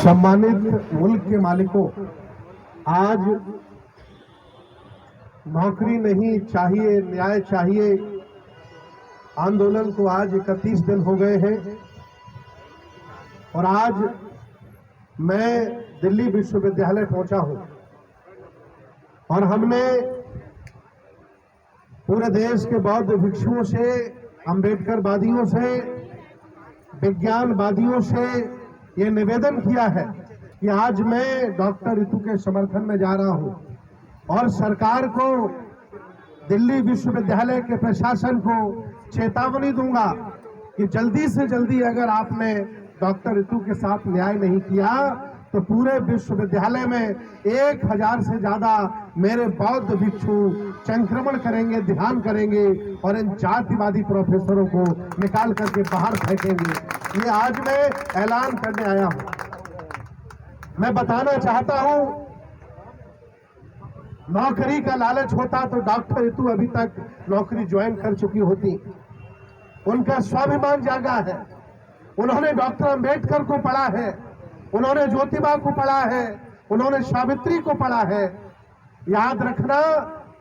सम्मानित मुल्क के मालिकों, आज नौकरी नहीं चाहिए, न्याय चाहिए आंदोलन को आज 31 दिन हो गए हैं और आज मैं दिल्ली विश्वविद्यालय पहुंचा हूं और हमने पूरे देश के बौद्ध भिक्षुओं से, अम्बेडकरवादियों से, विज्ञानवादियों से ये निवेदन किया है कि आज मैं डॉक्टर रितु के समर्थन में जा रहा हूं और सरकार को, दिल्ली विश्वविद्यालय के प्रशासन को चेतावनी दूंगा कि जल्दी से जल्दी अगर आपने डॉक्टर रितु के साथ न्याय नहीं किया तो पूरे विश्वविद्यालय में 1000 से ज्यादा मेरे बौद्ध भिक्षु संक्रमण करेंगे, ध्यान करेंगे और इन जातिवादी प्रोफेसरों को निकाल करके बाहर फेंकेंगे। ये आज मैं ऐलान करने आया हूं। मैं बताना चाहता हूं, नौकरी का लालच होता तो डॉक्टर रितु अभी तक नौकरी ज्वाइन कर चुकी होती। उनका स्वाभिमान जागा है, उन्होंने डॉक्टर अंबेडकर को पढ़ा है, उन्होंने ज्योतिबा को पढ़ा है, उन्होंने सावित्री को पढ़ा है। याद रखना,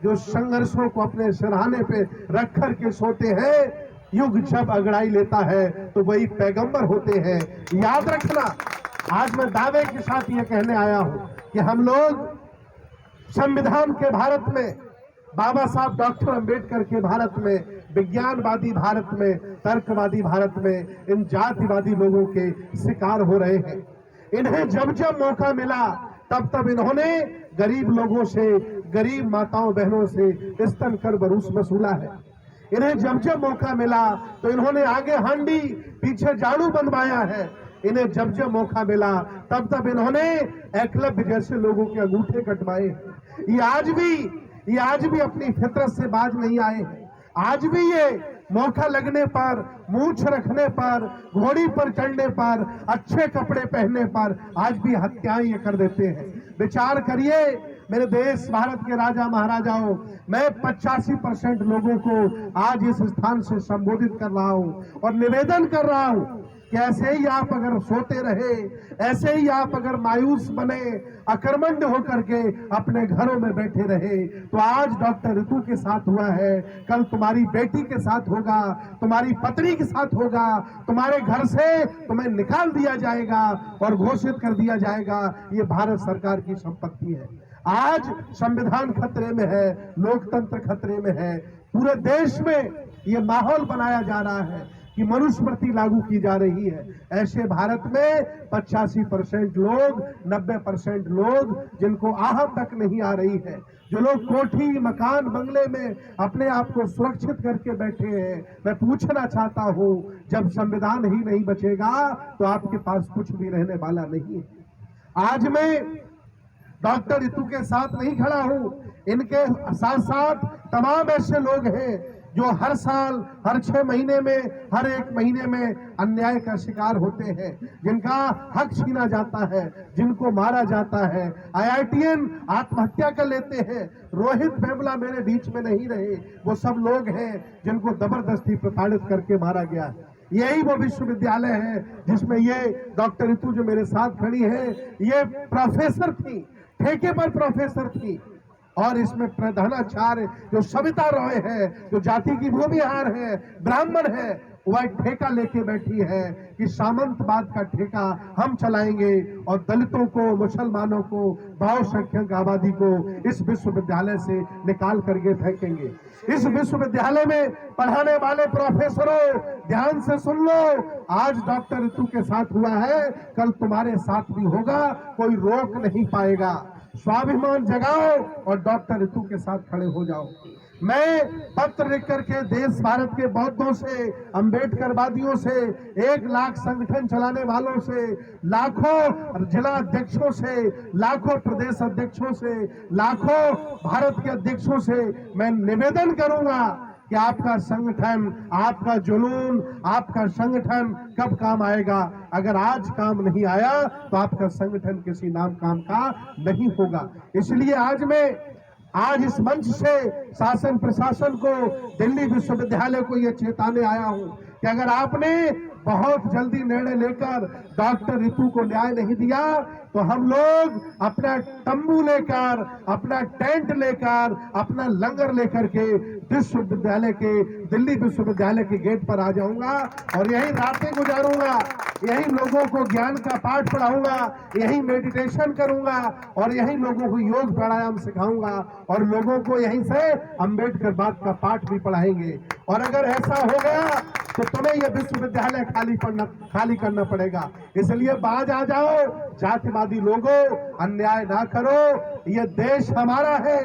जो संघर्षों को अपने सिरहाने पे रख कर के सोते हैं, युग जब अगड़ाई लेता है तो वही पैगंबर होते हैं। याद रखना, आज मैं दावे के साथ ये कहने आया हूं कि हम लोग संविधान के भारत में, बाबा साहब डॉक्टर अंबेडकर के भारत में, विज्ञानवादी भारत में, तर्कवादी भारत में इन जातिवादी लोगों के शिकार हो रहे हैं। इन्हें जब जब मौका मिला तब तब इन्होंने गरीब लोगों से, गरीब माताओं बहनों से स्तन कर बरूस वसूला है। इन्हें जब जब मौका मिला तो इन्होंने आगे हांडी पीछे झाड़ू बनवाया है। इन्हें जब जब मौका मिला तब तब इन्होंने एकलव्य जैसे लोगों के अंगूठे कटवाए हैं। ये आज भी अपनी फितरत से बाज नहीं आए हैं। आज भी ये मौका लगने पर, मूंछ रखने पर, घोड़ी पर चढ़ने पर, अच्छे कपड़े पहनने पर आज भी हत्याएं ये कर देते हैं। विचार करिए मेरे देश भारत के राजा महाराजाओं, मैं 85% लोगों को आज इस स्थान से संबोधित कर रहा हूं और निवेदन कर रहा हूं कि ऐसे ही आप अगर सोते रहे, ऐसे ही आप अगर मायूस बने, अकर्मण्य होकर के अपने घरों में बैठे रहे, तो आज डॉक्टर रितु के साथ हुआ है, कल तुम्हारी बेटी के साथ होगा, तुम्हारी पत्नी के साथ होगा। तुम्हारे घर से तुम्हें निकाल दिया जाएगा और घोषित कर दिया जाएगा ये भारत सरकार की संपत्ति है। आज संविधान खतरे में है, लोकतंत्र खतरे में है। पूरे देश में ये माहौल बनाया जा रहा है कि मनुस्मृति लागू की जा रही है। ऐसे भारत में 85% लोग, 90% लोग जिनको आहत तक नहीं आ रही है, जो लोग कोठी, मकान, बंगले में अपने आप को सुरक्षित करके बैठे हैं, मैं पूछना चाहता हूं, जब संविधान ही नहीं बचेगा तो आपके पास कुछ भी रहने वाला नहीं है। आज मैं डॉक्टर रितु के साथ नहीं खड़ा हूं, इनके साथ साथ तमाम ऐसे लोग हैं जो हर साल, हर 6 महीने में, हर 1 महीने में अन्याय का शिकार होते हैं, जिनका हक छीना जाता है, जिनको मारा जाता है। IITN आत्महत्या कर लेते हैं। रोहित वेमुला मेरे बीच में नहीं रहे, वो सब लोग हैं जिनको जबरदस्ती प्रताड़ित करके मारा गया है। यही वो विश्वविद्यालय है जिसमें ये डॉक्टर रितु जो मेरे साथ खड़ी है, ये प्रोफेसर थी, ठेके पर प्रोफेसर थी और इसमें प्रधानाचार्य जो सविता रॉय है, जो जाति की भूमिहार है, ब्राह्मण है, वह ठेका लेके बैठी है कि सामंतवाद का ठेका हम चलाएंगे और दलितों को, मुसलमानों को, बहुसंख्यक आबादी को इस विश्वविद्यालय से निकाल करके फेंकेंगे। इस विश्वविद्यालय में पढ़ाने वाले प्रोफेसरों, ध्यान से सुन लो, आज डॉक्टर रितु के साथ हुआ है, कल तुम्हारे साथ भी होगा, कोई रोक नहीं पाएगा। स्वाभिमान जगाओ और डॉक्टर रितु के साथ खड़े हो जाओ। मैं पत्र लिख करके देश भारत के बौद्धों से, अंबेडकरवादियों से, 1 लाख संगठन चलाने वालों से, लाखों जिला अध्यक्षों से, लाखों प्रदेश अध्यक्षों से, लाखों भारत के अध्यक्षों से मैं निवेदन करूंगा कि आपका संगठन, आपका जुनून, आपका संगठन कब काम आएगा। अगर आज काम नहीं आया तो आपका संगठन किसी नाम काम का नहीं होगा। इसलिए आज इस मंच से शासन प्रशासन को, दिल्ली विश्वविद्यालय को यह चेताने आया हूं कि अगर आपने बहुत जल्दी निर्णय लेकर डॉक्टर रितु को न्याय नहीं दिया तो हम लोग अपना तंबू लेकर, अपना टेंट लेकर, अपना लंगर लेकर के विश्वविद्यालय के, दिल्ली विश्वविद्यालय के गेट पर आ जाऊंगा और यही रातें गुजारूंगा, यही लोगों को ज्ञान का पाठ पढ़ाऊंगा, यही मेडिटेशन करूंगा और यही लोगों को योग प्राणायाम सिखाऊंगा और लोगों को यहीं से अंबेडकर बात का पाठ भी पढ़ाएंगे। और अगर ऐसा हो गया तो तुम्हें यह विश्वविद्यालय खाली करना पड़ेगा। इसलिए बाज आ जाओ, जातिवादी लोगों, अन्याय ना करो। यह देश हमारा है,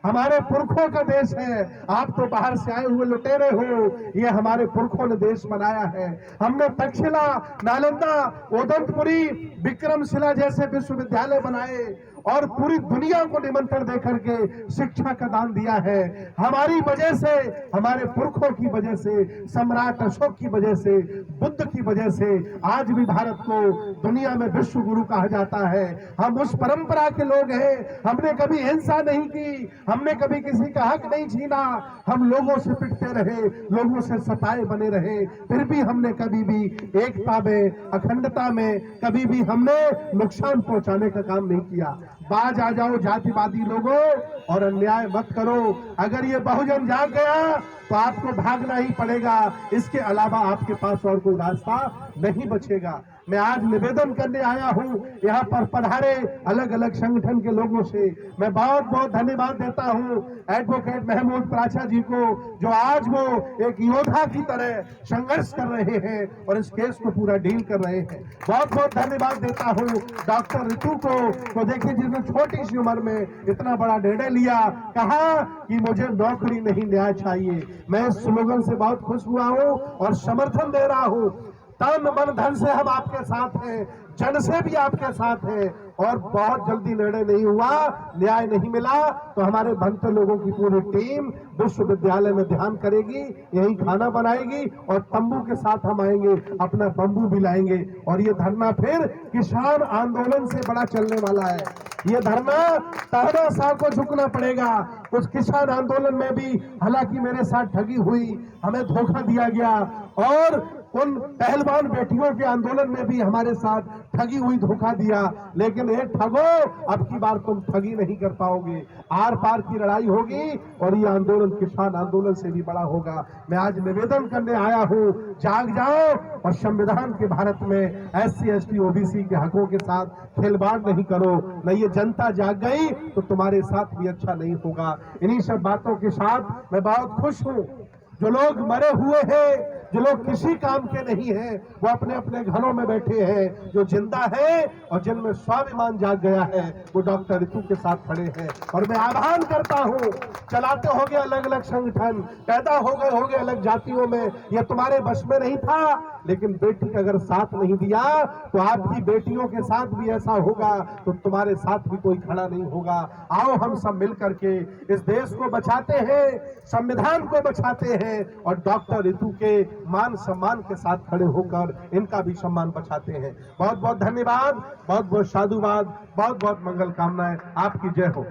हमारे पुरखों का देश है। आप तो बाहर से आए हुए लुटेरे हो, ये हमारे पुरखों ने देश बनाया है। हमने तक्षशिला, नालंदा, ओदंतपुरी, विक्रमशिला जैसे विश्वविद्यालय बनाए और पूरी दुनिया को निमंत्रण देकर के शिक्षा का दान दिया है। हमारी वजह से, हमारे पुरखों की वजह से, सम्राट अशोक की वजह से, बुद्ध की वजह से आज भी भारत को दुनिया में विश्व गुरु कहा जाता है। हम उस परंपरा के लोग हैं। हमने कभी हिंसा नहीं की, हमने कभी किसी का हक नहीं छीना। हम लोगों से पिटते रहे, लोगों से सताए बने रहे, फिर भी हमने कभी भी एकता में, अखंडता में कभी भी हमने नुकसान पहुंचाने का काम नहीं किया। बाज आ जाओ जातिवादी लोगों और अन्याय मत करो। अगर ये बहुजन जाग गया तो आपको भागना ही पड़ेगा, इसके अलावा आपके पास और कोई रास्ता नहीं बचेगा। मैं आज निवेदन करने आया हूं यहाँ पर पधारे अलग अलग संगठन के लोगों से। मैं बहुत बहुत धन्यवाद देता हूं एडवोकेट महमूद प्राचा जी को, जो आज वो एक योद्धा की तरह संघर्ष कर रहे हैं और इस केस को पूरा डील कर रहे हैं। बहुत बहुत धन्यवाद देता हूं डॉक्टर रितु को, तो देखिए जिसने छोटी सी उम्र में इतना बड़ा निर्णय लिया, कहा कि मुझे नौकरी नहीं न्याय चाहिए। मैं इस स्लोगन से बहुत खुश हुआ हूं और समर्थन दे रहा हूं। तन मन धन से हम आपके साथ हैं, जन से भी आपके साथ हैं और बहुत जल्दी निर्णय नहीं हुआ, न्याय नहीं मिला तो हमारे बनते लोगों की पूरी टीम विश्वविद्यालय में ध्यान करेगी, यही खाना बनाएगी और तंबू के साथ हम आएंगे, अपना बंबू भी लाएंगे और ये धरना फिर किसान आंदोलन से बड़ा चलने वाला है। ये धरना तानाशाह को झुकना पड़ेगा। उस किसान आंदोलन में भी हालांकि मेरे साथ ठगी हुई, हमें धोखा दिया गया और उन पहलवान बेटियों के आंदोलन में भी हमारे साथ ठगी हुई, धोखा दिया, लेकिन एक ठगो, अब की बार तुम ठगी नहीं कर पाओगे। आर पार की लड़ाई होगी और ये आंदोलन किसान आंदोलन से भी बड़ा होगा। मैं आज निवेदन करने आया हूं, जाग जाओ और संविधान के भारत में SC ST OBC के हकों के साथ खिलवाड़ नहीं करो। नहीं, ये जनता जाग गई तो तुम्हारे साथ भी अच्छा नहीं होगा। इन्हीं सब बातों के साथ मैं बहुत खुश हूं। जो लोग मरे हुए हैं, जो लोग किसी काम के नहीं हैं, वो अपने अपने घरों में बैठे हैं। जो जिंदा है और जिनमें स्वाभिमान जाग गया है, वो डॉक्टर रितु के साथ खड़े हैं। और मैं आह्वान करता हूं, चलाते होंगे अलग अलग संगठन, पैदा हो गए अलग जातियों में, ये तुम्हारे बस में नहीं था, लेकिन बेटी का अगर साथ नहीं दिया तो आपकी बेटियों के साथ भी ऐसा होगा, तो तुम्हारे साथ भी कोई खड़ा नहीं होगा। आओ हम सब मिल करके इस देश को बचाते हैं, संविधान को बचाते हैं और डॉक्टर रितु के मान सम्मान के साथ खड़े होकर इनका भी सम्मान बचाते हैं। बहुत बहुत धन्यवाद, बहुत बहुत साधुवाद, बहुत बहुत मंगल कामनाएं। आपकी जय हो।